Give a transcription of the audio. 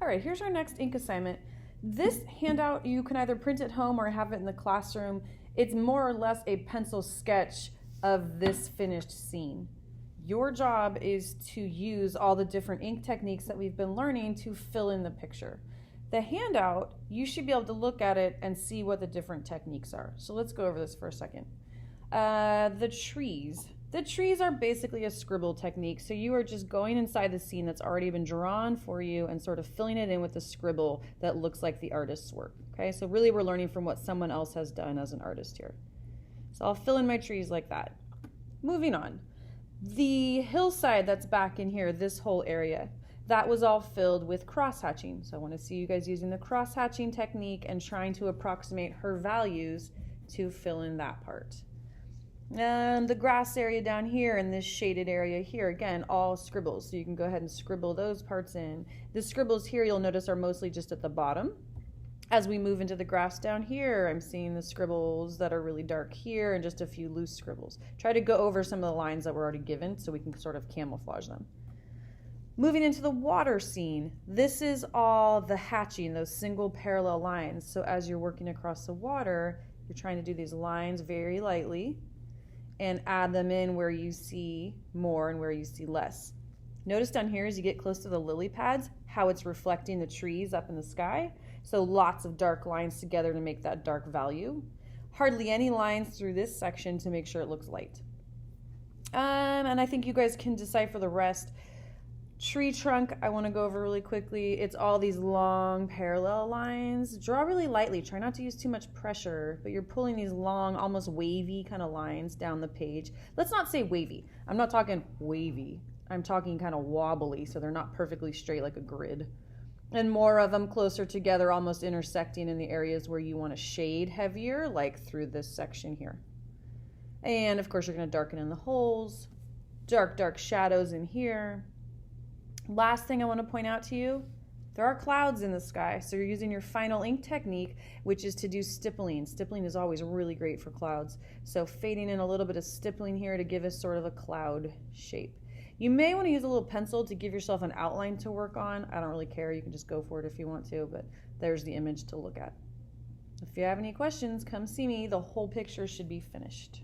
All right, here's our next ink assignment. This handout, you can either print at home or have it in the classroom. It's more or less a pencil sketch of this finished scene. Your job is to use all the different ink techniques that we've been learning to fill in the picture. The handout, you should be able to look at it and see what the different techniques are. So let's go over this for a second. The trees. The trees are basically a scribble technique. So you are just going inside the scene that's already been drawn for you and sort of filling it in with a scribble that looks like the artist's work. Okay, so really we're learning from what someone else has done as an artist here. So I'll fill in my trees like that. Moving on. The hillside that's back in here, this whole area, that was all filled with cross-hatching. So I want to see you guys using the cross-hatching technique and trying to approximate her values to fill in that part. And the grass area down here and this shaded area here, again, all scribbles. So you can go ahead and scribble those parts in. The scribbles here, you'll notice, are mostly just at the bottom. As we move into the grass down here, I'm seeing the scribbles that are really dark here and just a few loose scribbles. Try to go over some of the lines that were already given so we can sort of camouflage them. Moving into the water scene, this is all the hatching, those single parallel lines. So as you're working across the water, you're trying to do these lines very lightly and add them in where you see more and where you see less. Notice down here as you get close to the lily pads, how it's reflecting the trees up in the sky. So lots of dark lines together to make that dark value. Hardly any lines through this section to make sure it looks light. And I think you guys can decipher the rest. Tree trunk, I want to go over really quickly. It's all these long parallel lines. Draw really lightly. Try not to use too much pressure, but you're pulling these long, almost wavy kind of lines down the page. Let's not say wavy. I'm not talking wavy. I'm talking kind of wobbly, so they're not perfectly straight like a grid. And more of them closer together, almost intersecting in the areas where you want to shade heavier, like through this section here. And of course, you're going to darken in the holes. Dark shadows in here. Last thing I want to point out to you, there are clouds in the sky, so you're using your final ink technique, which is to do stippling. Stippling is always really great for clouds. So fading in a little bit of stippling here to give us sort of a cloud shape. You may want to use a little pencil to give yourself an outline to work on. I don't really care. You can just go for it if you want to, but there's the image to look at. If you have any questions, come see me. The whole picture should be finished.